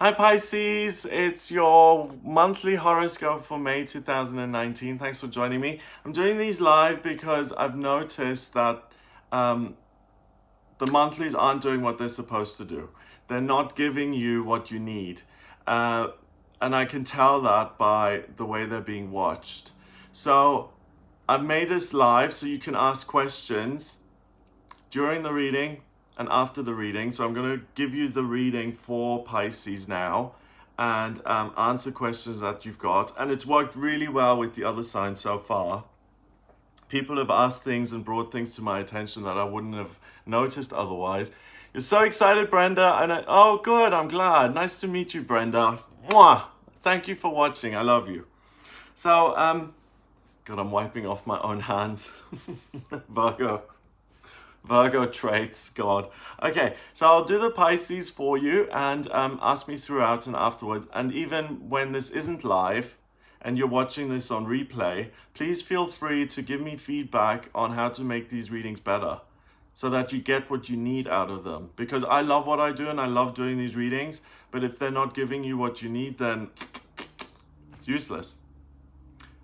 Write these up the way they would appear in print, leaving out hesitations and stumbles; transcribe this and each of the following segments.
Hi Pisces, it's your monthly horoscope for May 2019. Thanks for joining me. I'm doing these live because I've noticed that um, the monthlies aren't doing what they're supposed to do. They're not giving you what you need. Uh, and I can tell that by the way they're being watched. So I've made this live so you can ask questions during the reading and after the reading. So I'm going to give you the reading for Pisces now and answer questions that you've got. And it's worked really well with the other signs so far. People have asked things and brought things to my attention that I wouldn't have noticed otherwise. You're so excited, Brenda. Oh, good. I'm glad. Nice to meet you, Brenda. Mwah! Thank you for watching. I love you. So, God, I'm wiping off my own hands. Virgo traits, God. Okay, so I'll do the Pisces for you and ask me throughout and afterwards. And even when this isn't live and you're watching this on replay, please feel free to give me feedback on how to make these readings better so that you get what you need out of them. Because I love what I do and I love doing these readings, but if they're not giving you what you need, then it's useless.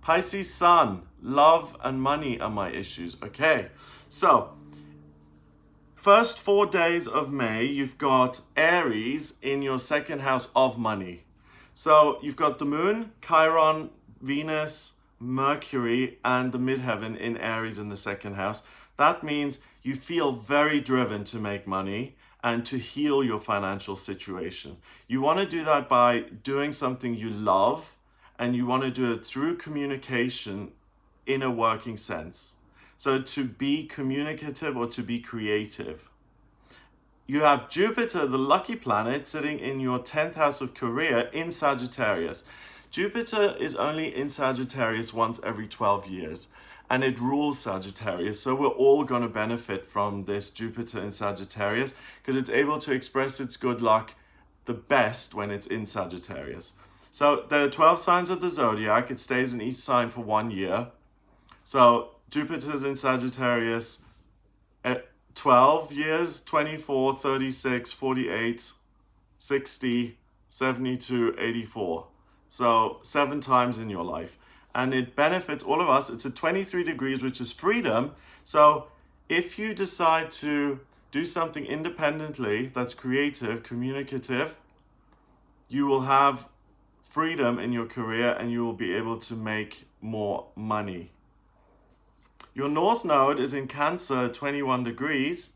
Pisces Sun, love and money are my issues. Okay, so first 4 days of May, you've got Aries in your second house of money. So you've got the Moon, Chiron, Venus, Mercury, and the midheaven in Aries in the second house. That means you feel very driven to make money and to heal your financial situation. You want to do that by doing something you love, and you want to do it through communication in a working sense. So to be communicative or to be creative. You have Jupiter, the lucky planet, sitting in your 10th house of career in Sagittarius. Jupiter is only in Sagittarius once every 12 years, and it rules Sagittarius. So we're all going to benefit from this Jupiter in Sagittarius because it's able to express its good luck the best when it's in Sagittarius. So there are 12 signs of the zodiac. It stays in each sign for 1 year. So Jupiter's in Sagittarius at 12 years, 24, 36, 48, 60, 72, 84. So 7 times in your life. And it benefits all of us. It's at 23 degrees, which is freedom. So if you decide to do something independently that's creative, communicative, you will have freedom in your career and you will be able to make more money. Your North Node is in Cancer at 21 degrees,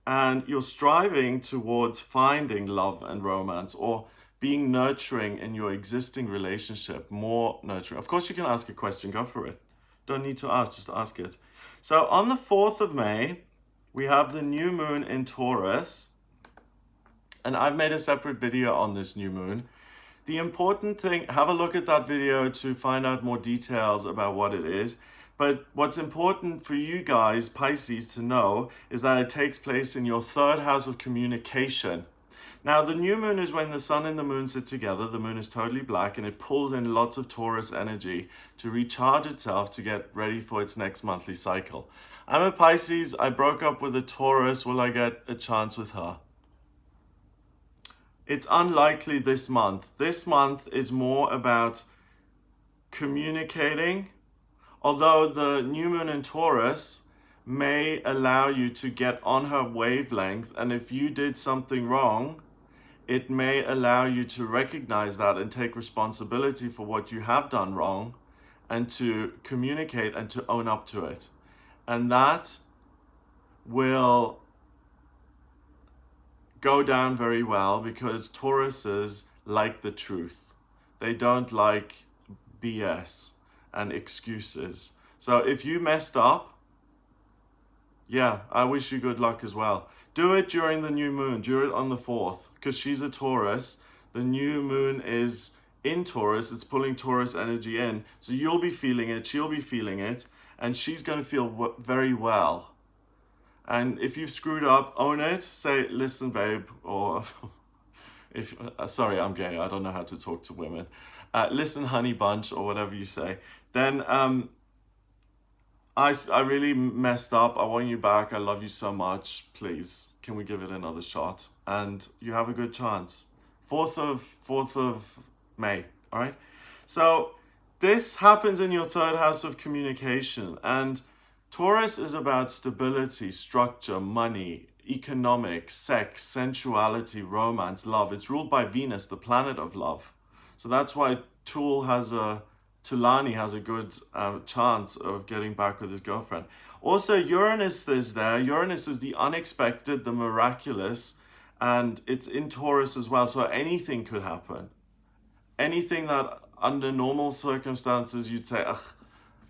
and you're striving towards finding love and romance or being nurturing in your existing relationship, more nurturing. Of course, you can ask a question, go for it. Don't need to ask, just ask it. So on the 4th of May, we have the new moon in Taurus, and I've made a separate video on this new moon. The important thing, have a look at that video to find out more details about what it is. But what's important for you guys, Pisces, to know is that it takes place in your 3rd house of communication. Now, the new moon is when the sun and the moon sit together. The moon is totally black and it pulls in lots of Taurus energy to recharge itself to get ready for its next monthly cycle. I'm a Pisces. I broke up with a Taurus. Will I get a chance with her? It's unlikely this month. This month is more about communicating. Although the new moon in Taurus may allow you to get on her wavelength, and if you did something wrong, it may allow you to recognize that and take responsibility for what you have done wrong and to communicate and to own up to it. And that will go down very well because Tauruses like the truth. They don't like BS and excuses. So if you messed up, yeah, I wish you good luck as well. Do it during the new moon. Do it on the 4th because she's a Taurus. The new moon is in Taurus. It's pulling Taurus energy in. So you'll be feeling it. She'll be feeling it. And she's going to feel very well. And if you've screwed up, own it. Say, listen, babe, or if sorry, I'm gay. I don't know how to talk to women. Listen, honey bunch, or whatever you say. Then I really messed up. I want you back. I love you so much. Please, can we give it another shot? And you have a good chance. 4th of May, all right? So this happens in your third house of communication, and Taurus is about stability, structure, money, economics, sex, sensuality, romance, love. It's ruled by Venus, the planet of love. So that's why Tulani has a good chance of getting back with his girlfriend. Also, Uranus is there. Uranus is the unexpected, the miraculous, and it's in Taurus as well. So anything could happen. Anything that under normal circumstances you'd say, ugh,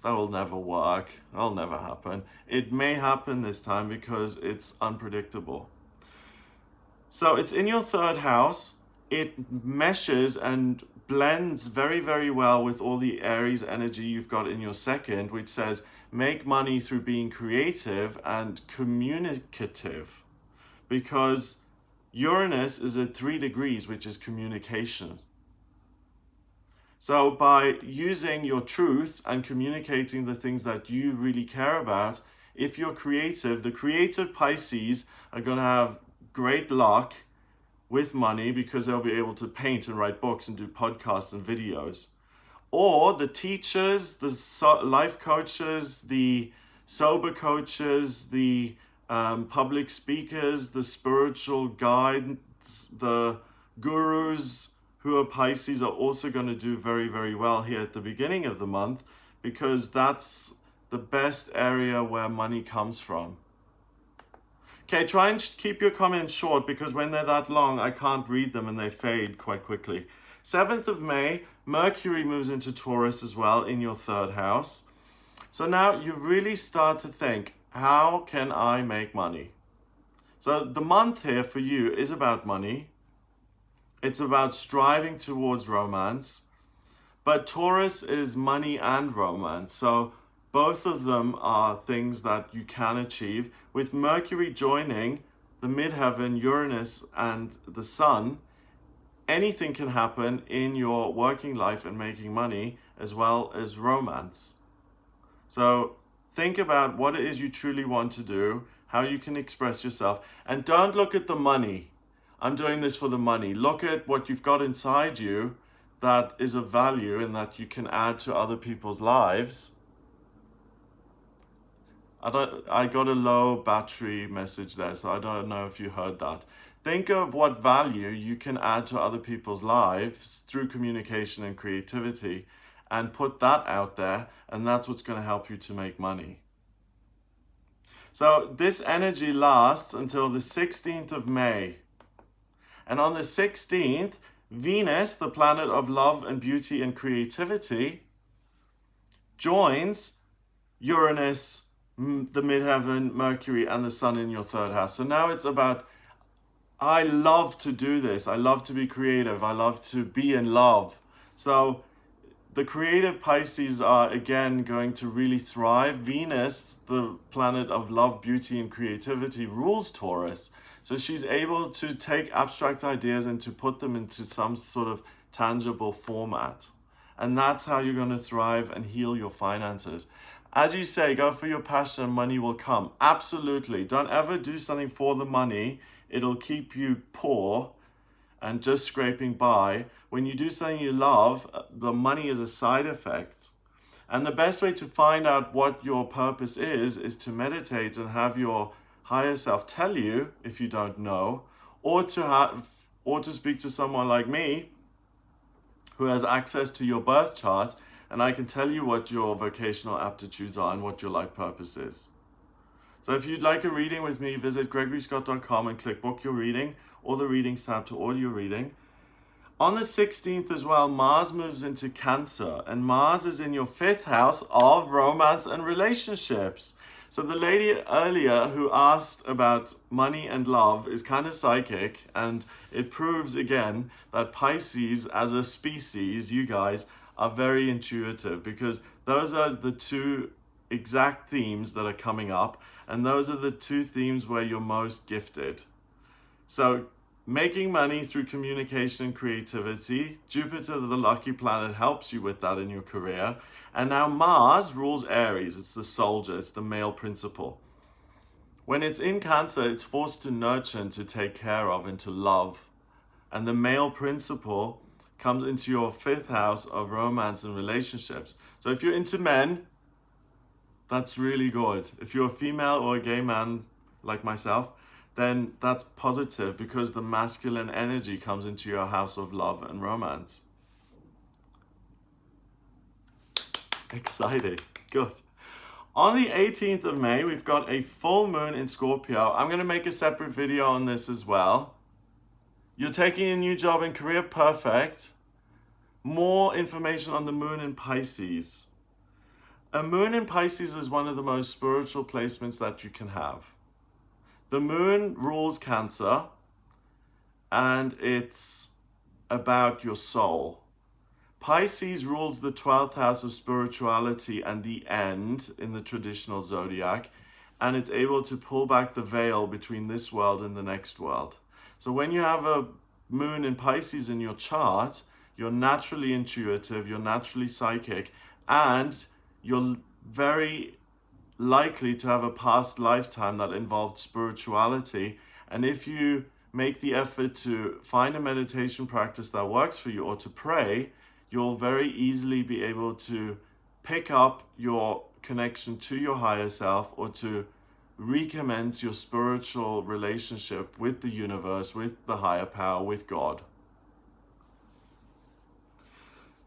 that will never work, that'll never happen. It may happen this time because it's unpredictable. So it's in your third house. It meshes and blends very, very well with all the Aries energy you've got in your second, which says make money through being creative and communicative. Because Uranus is at 3 degrees, which is communication. So by using your truth and communicating the things that you really care about, if you're creative, the creative Pisces are going to have great luck with money because they'll be able to paint and write books and do podcasts and videos. Or the teachers, the life coaches, the sober coaches, the public speakers, the spiritual guides, the gurus who are Pisces are also going to do very, very well here at the beginning of the month, because that's the best area where money comes from. Okay, try and keep your comments short, because when they're that long, I can't read them and they fade quite quickly. 7th of May, Mercury moves into Taurus as well in your third house. So now you really start to think, how can I make money? So the month here for you is about money. It's about striving towards romance. But Taurus is money and romance. So both of them are things that you can achieve. With Mercury joining the midheaven, Uranus, and the Sun, anything can happen in your working life and making money as well as romance. So think about what it is you truly want to do, how you can express yourself, and don't look at the money. I'm doing this for the money. Look at what you've got inside you that is of value and that you can add to other people's lives. I got a low battery message there, so I don't know if you heard that. Think of what value you can add to other people's lives through communication and creativity, and put that out there, and that's what's going to help you to make money. So this energy lasts until the 16th of May. And on the 16th, Venus, the planet of love and beauty and creativity, joins Uranus, the midheaven, Mercury, and the Sun in your third house. So now it's about, I love to do this. I love to be creative. I love to be in love. So the creative Pisces are again going to really thrive. Venus, the planet of love, beauty, and creativity, rules Taurus. So she's able to take abstract ideas and to put them into some sort of tangible format. And that's how you're going to thrive and heal your finances. As you say, go for your passion and money will come. Absolutely. Don't ever do something for the money. It'll keep you poor and just scraping by. When you do something you love, the money is a side effect. And the best way to find out what your purpose is to meditate and have your higher self tell you if you don't know, or to speak to someone like me who has access to your birth chart, and I can tell you what your vocational aptitudes are and what your life purpose is. So if you'd like a reading with me, visit gregoryscott.com and click book your reading, or the readings tab to order your reading. On the 16th as well, Mars moves into Cancer, and Mars is in your 5th house of romance and relationships. So the lady earlier who asked about money and love is kind of psychic, and it proves again that Pisces as a species, you guys, are very intuitive, because those are the two exact themes that are coming up, and those are the two themes where you're most gifted. So making money through communication and creativity, Jupiter, the lucky planet, helps you with that in your career. And now Mars rules Aries. It's the soldier, it's the male principle. When it's in Cancer, it's forced to nurture and to take care of and to love. And the male principle comes into your 5th house of romance and relationships. So if you're into men, that's really good. If you're a female or a gay man like myself, then that's positive because the masculine energy comes into your house of love and romance. Exciting. Good. On the 18th of May, we've got a full moon in Scorpio. I'm going to make a separate video on this as well. You're taking a new job and career, perfect. More information on the moon in Pisces. A moon in Pisces is one of the most spiritual placements that you can have. The moon rules Cancer, and it's about your soul. Pisces rules the 12th house of spirituality and the end in the traditional zodiac, and it's able to pull back the veil between this world and the next world. So when you have a moon in Pisces in your chart, you're naturally intuitive, you're naturally psychic, and you're very likely to have a past lifetime that involved spirituality. And if you make the effort to find a meditation practice that works for you or to pray, you'll very easily be able to pick up your connection to your higher self or to recommence your spiritual relationship with the universe, with the higher power, with God.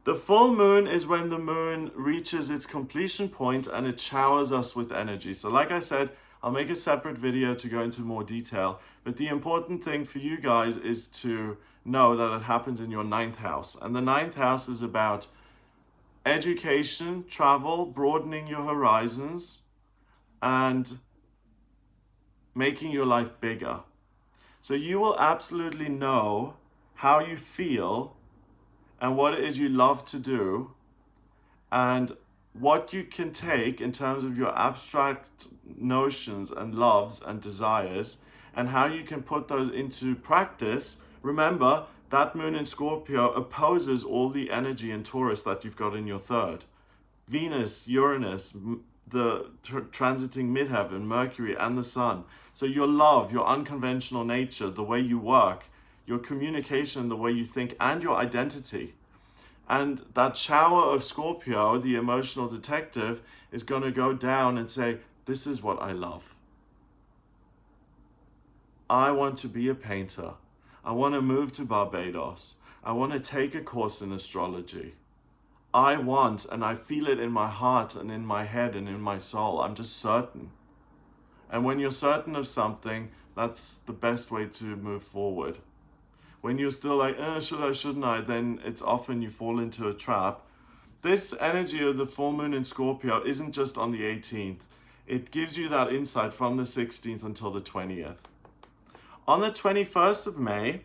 The full moon is when the moon reaches its completion point and it showers us with energy. So like I said, I'll make a separate video to go into more detail, but the important thing for you guys is to know that it happens in your 9th house. And the 9th house is about education, travel, broadening your horizons, and making your life bigger. So you will absolutely know how you feel and what it is you love to do, and what you can take in terms of your abstract notions and loves and desires, and how you can put those into practice. Remember, that moon in Scorpio opposes all the energy in Taurus that you've got in your 3rd. Venus, Uranus, the transiting midheaven, Mercury, and the Sun. So your love, your unconventional nature, the way you work, your communication, the way you think, and your identity. And that shower of Scorpio, the emotional detective, is going to go down and say, this is what I love. I want to be a painter. I want to move to Barbados. I want to take a course in astrology. I want, and I feel it in my heart and in my head and in my soul. I'm just certain. And when you're certain of something, that's the best way to move forward. When you're still like, should I, shouldn't I, then it's often you fall into a trap. This energy of the full moon in Scorpio isn't just on the 18th. It gives you that insight from the 16th until the 20th. On the 21st of May,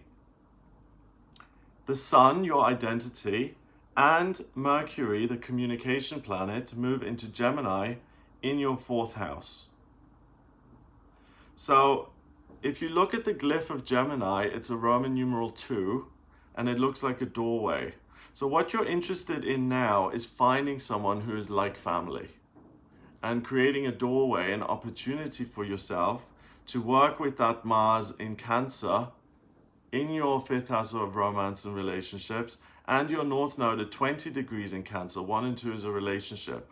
the Sun, your identity, and Mercury, the communication planet, move into Gemini in your 4th house. So if you look at the glyph of Gemini, it's a Roman numeral 2, and it looks like a doorway. So what you're interested in now is finding someone who is like family and creating a doorway, an opportunity for yourself to work with that Mars in Cancer in your 5th house of romance and relationships, and your North Node at 20 degrees in Cancer. 1 and 2 is a relationship.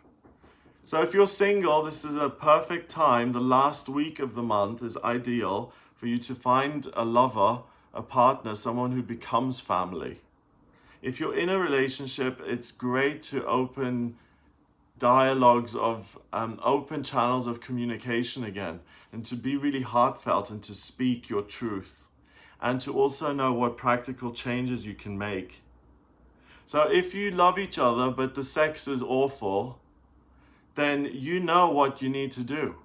So if you're single, this is a perfect time. The last week of the month is ideal for you to find a lover, a partner, someone who becomes family. If you're in a relationship, it's great to open dialogues of open channels of communication again, and to be really heartfelt and to speak your truth, and to also know what practical changes you can make. So if you love each other but the sex is awful, then you know what you need to do.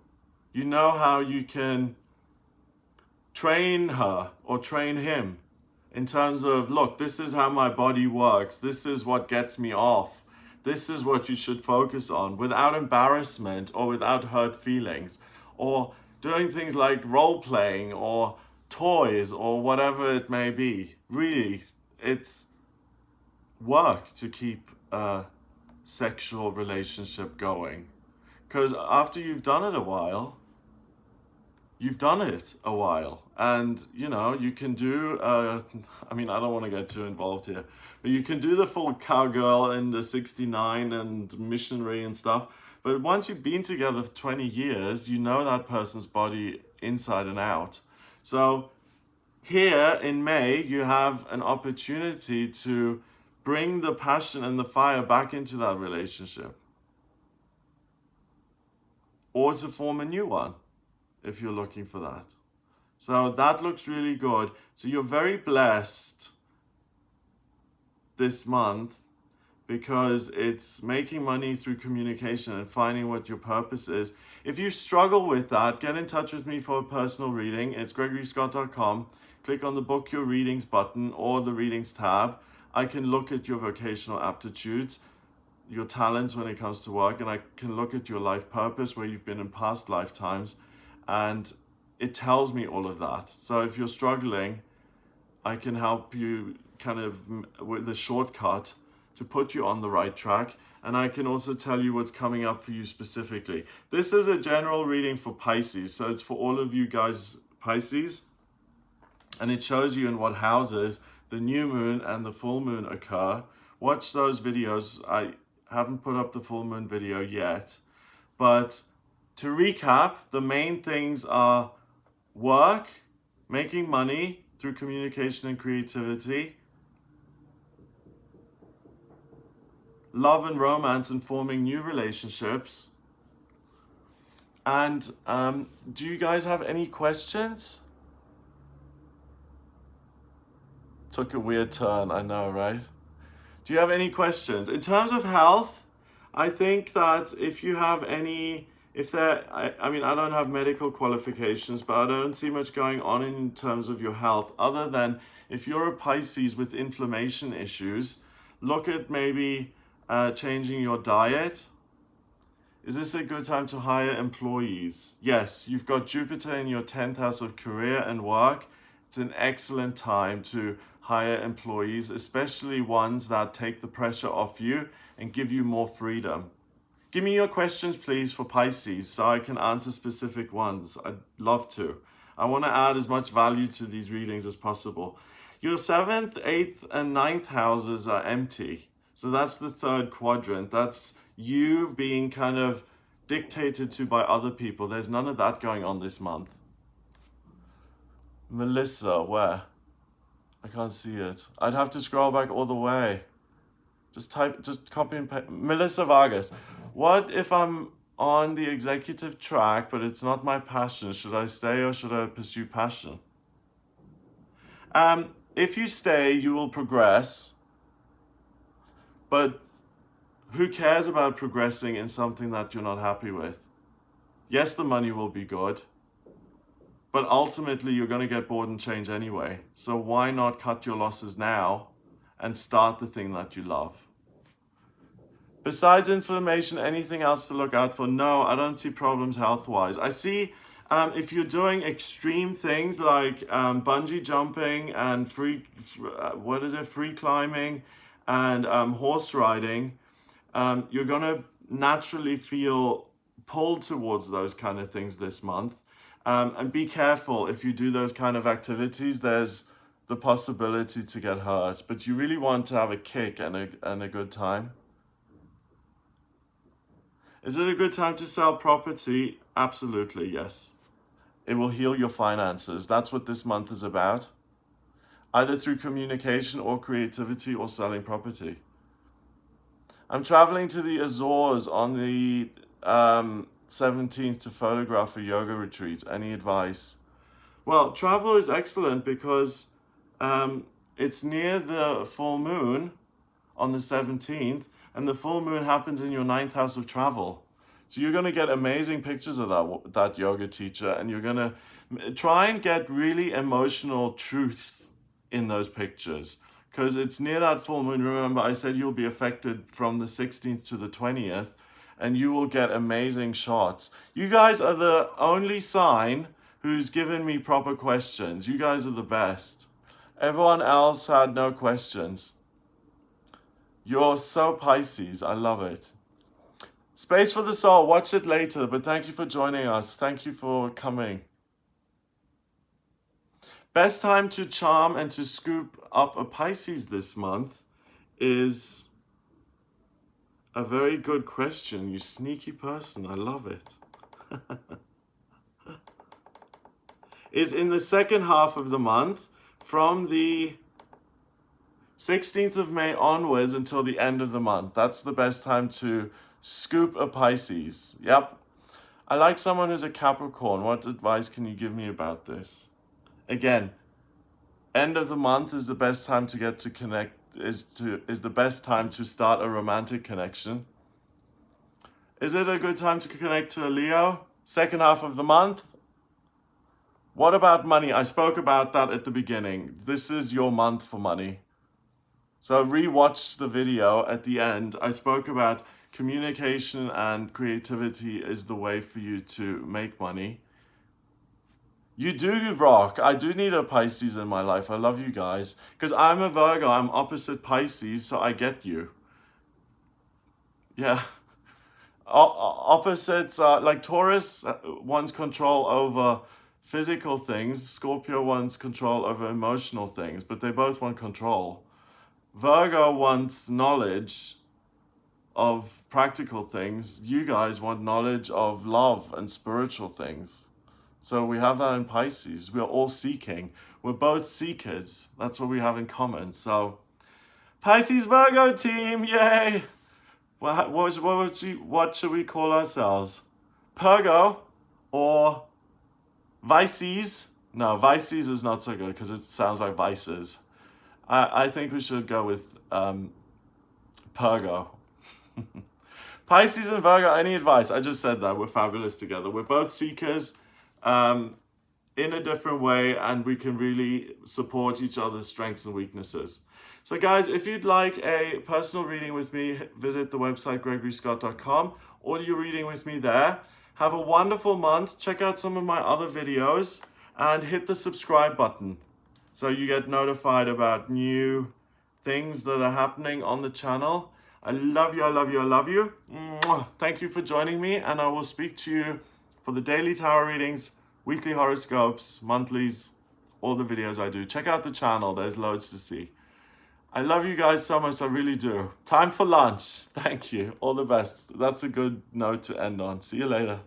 You know how you can train her or train him in terms of, look, this is how my body works. This is what gets me off. This is what you should focus on, without embarrassment or without hurt feelings, or doing things like role playing or toys or whatever it may be. Really, it's work to keep sexual relationship going, because after you've done it a while, And, you know, you can do, I mean, I don't want to get too involved here, but you can do the full cowgirl and the 69 and missionary and stuff. But once you've been together for 20 years, you know that person's body inside and out. So here in May, you have an opportunity to bring the passion and the fire back into that relationship, or to form a new one if you're looking for that. So that looks really good. So you're very blessed this month because it's making money through communication and finding what your purpose is. If you struggle with that, get in touch with me for a personal reading. It's gregoryscott.com. Click on the Book Your Readings button or the Readings tab. I can look at your vocational aptitudes, your talents when it comes to work, and I can look at your life purpose, where you've been in past lifetimes, and it tells me all of that. So if you're struggling, I can help you kind of with a shortcut to put you on the right track. And I can also tell you what's coming up for you specifically. This is a general reading for Pisces. So it's for all of you guys, Pisces. And it shows you in what houses the new moon and the full moon occur. Watch those videos. I haven't put up the full moon video yet. But to recap, the main things are work, making money through communication and creativity, love and romance and forming new relationships. And do you guys have any questions? Took a weird turn, I know, right? Do you have any questions? In terms of health, I think that if you have any, I mean, I don't have medical qualifications, but I don't see much going on in terms of your health, other than if you're a Pisces with inflammation issues, look at maybe changing your diet. Is this a good time to hire employees? Yes, you've got Jupiter in your 10th house of career and work. It's an excellent time to hire employees, especially ones that take the pressure off you and give you more freedom. Give me your questions, please, for Pisces, so I can answer specific ones. I'd love to. I want to add as much value to these readings as possible. Your 7th, 8th, and 9th houses are empty. So that's the third quadrant. That's you being kind of dictated to by other people. There's none of that going on this month. Melissa, where? I can't see it. I'd have to scroll back all the way. Just copy and paste. Melissa Vargas. What if I'm on the executive track, but it's not my passion? Should I stay or should I pursue passion? If you stay, you will progress. But who cares about progressing in something that you're not happy with? Yes, the money will be good, but ultimately you're going to get bored and change anyway. So why not cut your losses now and start the thing that you love? Besides inflammation, anything else to look out for? No, I don't see problems health-wise. I see if you're doing extreme things like bungee jumping and free climbing and horse riding, you're going to naturally feel pulled towards those kind of things this month. And be careful if you do those kind of activities. There's the possibility to get hurt, but you really want to have a kick and a good time. Is it a good time to sell property? Absolutely, yes. It will heal your finances. That's what this month is about. Either through communication or creativity or selling property. I'm traveling to the Azores on the 17th to photograph a yoga retreat. Any advice? Well, travel is excellent because it's near the full moon on the 17th, and the full moon happens in your 9th house of travel. So you're going to get amazing pictures of that yoga teacher, and you're going to try and get really emotional truth in those pictures because it's near that full moon. Remember, I said you'll be affected from the 16th to the 20th, and you will get amazing shots. You guys are the only sign who's given me proper questions. You guys are the best. Everyone else had no questions. You're so Pisces. I love it. Space for the Soul. Watch it later, but thank you for joining us. Thank you for coming. Best time to charm and to scoop up a Pisces this month is a very good question. You sneaky person. I love it. Is in the second half of the month from the 16th of May onwards until the end of the month. That's the best time to scoop a Pisces. Yep. I like someone who's a Capricorn. What advice can you give me about this? Again, end of the month is the best time to get to connect, is the best time to start a romantic connection. Is it a good time to connect to a Leo? Second half of the month? What about money? I spoke about that at the beginning. This is your month for money. So rewatch the video at the end. I spoke about communication and creativity is the way for you to make money. You do rock. I do need a Pisces in my life. I love you guys. Because I'm a Virgo. I'm opposite Pisces, so I get you. Yeah. Opposites are like Taurus wants control over physical things. Scorpio wants control over emotional things, but they both want control. Virgo wants knowledge of practical things. You guys want knowledge of love and spiritual things. So we have that in Pisces. We're all seeking. We're both seekers. That's what we have in common. So Pisces Virgo team, yay! What should we call ourselves? Pergo or Vices? No, Vices is not so good because it sounds like vices. I think we should go with Pergo. Pisces and Virgo, any advice? I just said that. We're fabulous together. We're both seekers in a different way, and we can really support each other's strengths and weaknesses. So guys, if you'd like a personal reading with me, visit the website gregoryscott.com. Audio reading with me there. Have a wonderful month. Check out some of my other videos and hit the subscribe button so you get notified about new things that are happening on the channel. I love you, I love you, I love you. Mwah. Thank you for joining me, and I will speak to you for the daily tarot readings, weekly horoscopes, monthlies, all the videos I do. Check out the channel. There's loads to see. I love you guys so much. I really do. Time for lunch. Thank you. All the best. That's a good note to end on. See you later.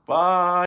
Bye.